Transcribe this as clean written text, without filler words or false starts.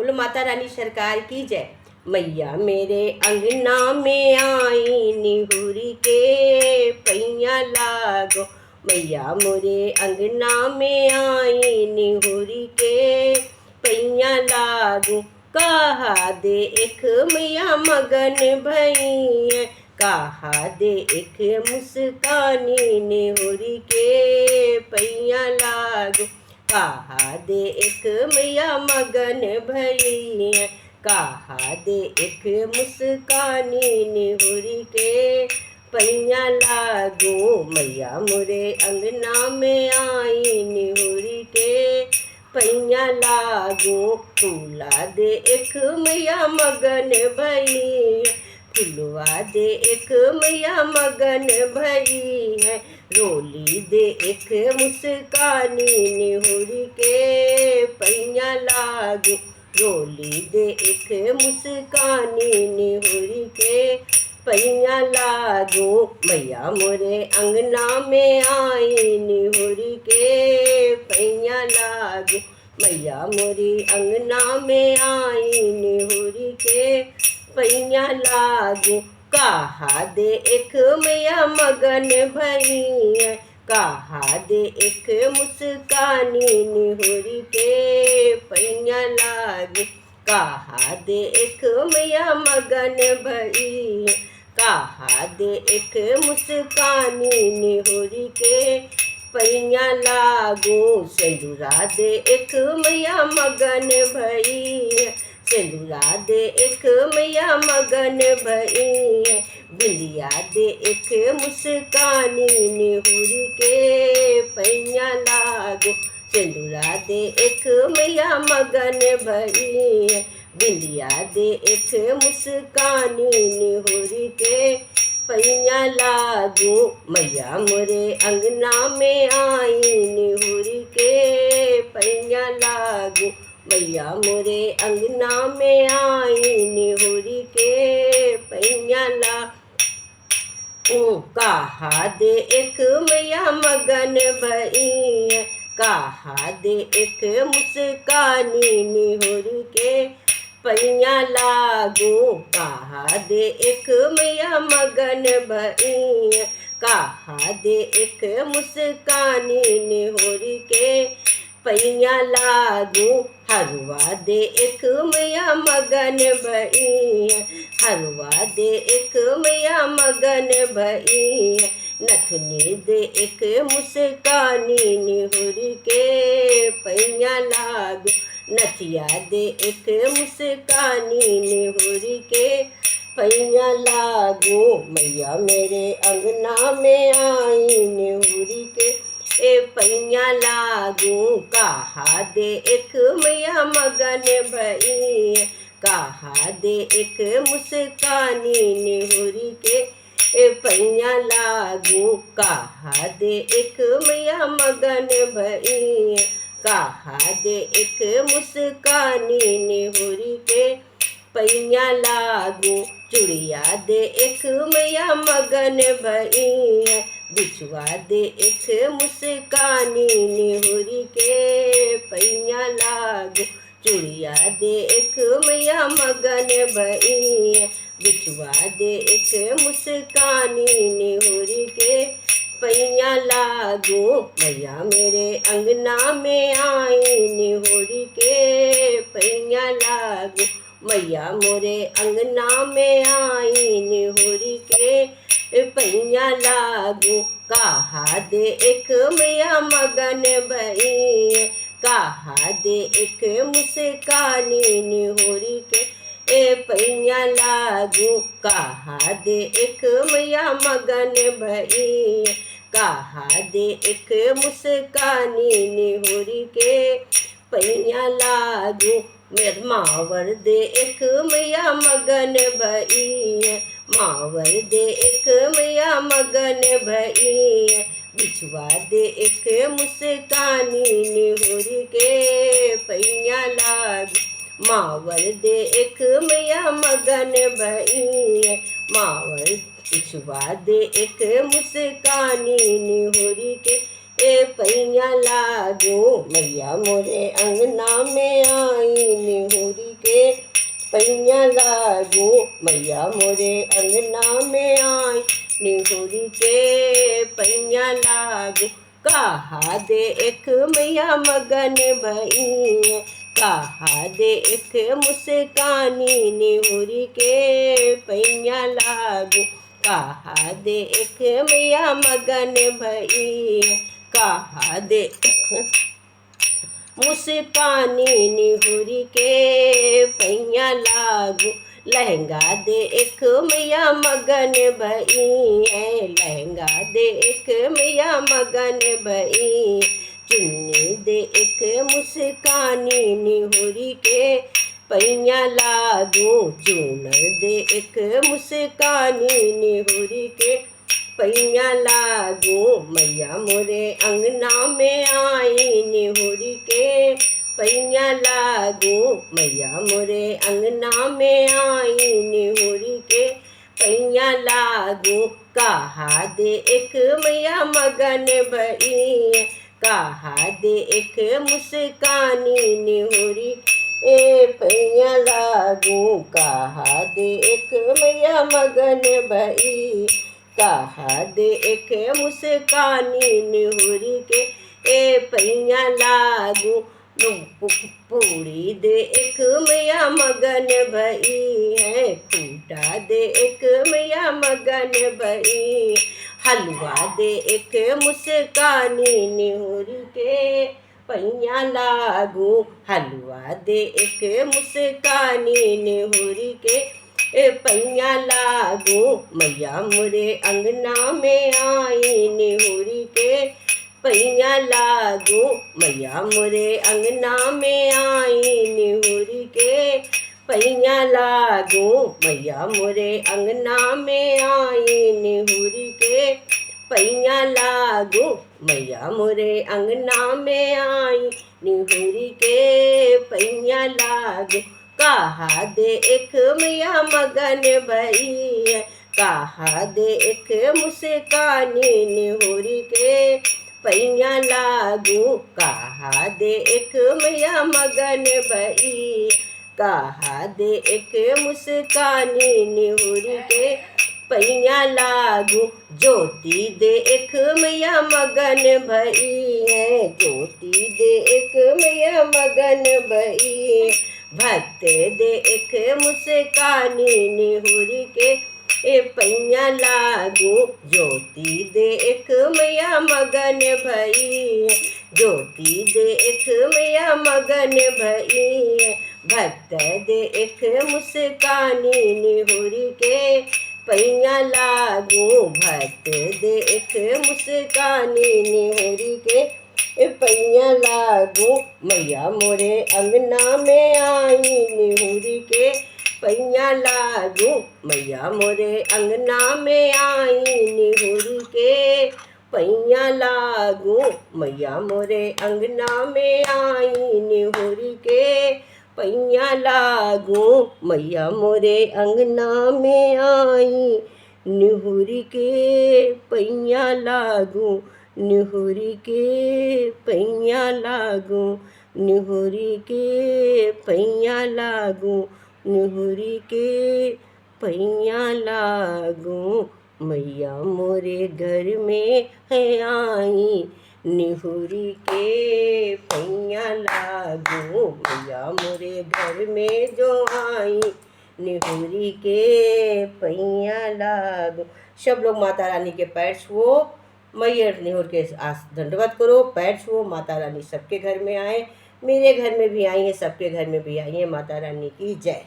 बोलो माता रानी सरकार की जय। मैया मेरे अंगना में आई निहुरी के पैया लागो, मैया मोरे अंगना में आई निहुरी के पैया लागो। कहा दे एक मैया मगन भई, कहा दे एक मुस्कानी निहुरी के पैया लागो। कहा दे एक मैया मगन भई, कहा दे एक मुस्कानी निहुरी के पैया लागो। मैया मोरे अंगना में आई निहुरी के पैया लागो। फूला दे एक मैया मगन भई, फुलवा दे एक मैया मगन भई है। रोली दे एक मुस्कानी निहुरी के पैया लागो, रोली दे एक मुस्कानी निहुरी के पैया लागो। मैया मोरे अंगना में आई निहुरी के पैया लागो, मैया मोरी अंगना में आई निहुरी के पैया लागो। कहा दे एक मैया मगन भई, कहा दे एक मुस्कानी निहुरी के पैया लागो। कहा दे एक मैया मगन भई, कहा दे एक मुस्कानी निहुरी के पैया लागो। सिंदूरा दे एक मैया मगन भई, सिंदूरा दे एक मैया मगन भई, बिंदिया दे एक मुस्कानी निहुरी के पैया लागो। सिंदूरा दे एक मैया मगन भई, बिंदिया दे एक मुस्कानी निहुरी के पैया लागो। मैया मोरे अंगना में आई निहुरी के पैया लागो, मैया मोरे अंगना में आई निहुरी के पैया लागो। कहा दे एक मैया मगन भई, कहा दे एक मुस्कानी निहुरी के पैया लागो। कहा दे एक मैया मगन भई, कहा दे एक मुस्कानी निहुरी के पैया लागो। हरवा दे एक मैया मगन भई, हरवा दे एक मैया मगन भई, नथनी दे एक मुस्कानी निहुरी के पैया लागो। नथिया दे एक मुस्कानी निहुरी के पैया लागो। मैया मेरे अंगना में आई निहुरी के पैया लागो। कहा दे एक मैया मगन भई, कहा दे एक मुस्कानी निहुरी के पैया लागो। कहा दे एक मैया मगन भई, कहा दे एक मुस्कानी निहुरी के पैया लागो। चूड़िया दे एक मैया मगन भई, बिछुआ दे एक मुस्कानी निहुरी के पैया लागो। चूड़िया दे एक मैया मगन भई, बिछुआ दे एक मुस्कानी निहुरी के पैया लागो। मैया मेरे अंगना में आई निहुरी के पैया लागो, मैया मोरे अंगना में आई निहुरी के पैया लागो। कहा दे एक मैया मगन भई, कहा दे एक मुस्कानी निहुरी के पैया लागो। कहा दे एक मैया मगन भई, कहा दे एक मुस्कानी निहुरी के पैया लागो। मावर दे एक मैया मगन भई, मावर दे एक मैया मगन भई, बिछुआ दे एक मुस्कानी निहुरी के पैया लागो। मावर दे एक मैया मगन भई, मावर बिछुआ दे एक मुस्कानी निहुरी के पैया लागो। मैया मोरे अंगना में आई निहुरी पैया लागू मैया मोरे अंगना में आई, निहुरी के पैया लागू। कहा दे एक मैया मगन भई, कहा दे एक मुस्कानी, निहुरी के पैया लागू। कहा दे एक मैया मगन भई, कहा दे मुस्कानी, निहुरी के पैया लागू। लहंगा दे एक मैया मगन भई है, लहंगा दे एक मैया मगन भई। चुन्नी दे एक मुस्कानी, निहुरी के पैया लागू। चूनर दे एक मुस्कानी, निहुरी के पैया लागू। मैया मोरे अंगना में आई, निहुरी के पैया लागू। मैया मोरे अंगना में आई, निहुरी के पैया लागू। कहा दे एक मैया मगन भई, कहा दे एक मुस्कानी, निहुरी ए पैया लागू। कहा दे एक मैया मगन भई, कहा दे एक मुस्कानी, निहुरी के ए पैया लागू। पूड़ी दे एक मैया मगन भई है, खूटा दे एक मैया मगन भई। हलवा दे एक मुस्कानी, निहुरी के पैया लागू। हलवा दे एक मुस्कानी, निहुरी के पैया लागू। मैया मोरे अंगना में आई, निहुरी के पैया लागू। मैया मोरे अंगना में आई, निहुरी के पैया लागू। मैया मोरे अंगना में आई, निहुरी के पैया लागू। मैया मोरे अंगना में आई, निहुरी के पैया लागू। कहा दे एक मैया मगन भई, कहा दे एक मुस्कानी, निहुरी के पैया लागू। कहा दे एक मैया मगन भई, कहा दे एक मुस्कानी, निहुरी के पैया लागू। ज्योति दे एक मैया मगन भई है, ज्योति दे एक मैया मगन भई। भक्त दे एक मुस्कानी, निहुरी के पैया लागू। ज्योति दे एक मैया मगन भई, ज्योति दे एक मैया मगन भई। भक्त दे एक मुस्कानी, निहुरी के पैया लागू। भक्त दे एक मुस्कानी, निहुरी के पैया लागू। मैया मोरे अंगना में आई, निहुरी के पैया लागू। मैया मोरे अंगना में आई, निहुरी के पैया लागू। मैया मोरे अंगना में आई, निहुरी के पैया लागू। मैया मोरे अंगना में आई, निहुरी के पैया लागू। निहुरी के पैया लागू, निहुरी के पैया लागू। निहुरी के पैया लागू। मैया मोरे घर में है आई, निहुरी के पैया लागू। मैया मोरे घर में जो आई, निहुरी के पैया लागू। सब लोग माता रानी के पैर छुओ, मैयर निहुर के दंडवत करो, पैर छुओ। माता रानी सबके घर में आए, मेरे घर में भी आई है, सबके घर में भी आई है। माता रानी की जय।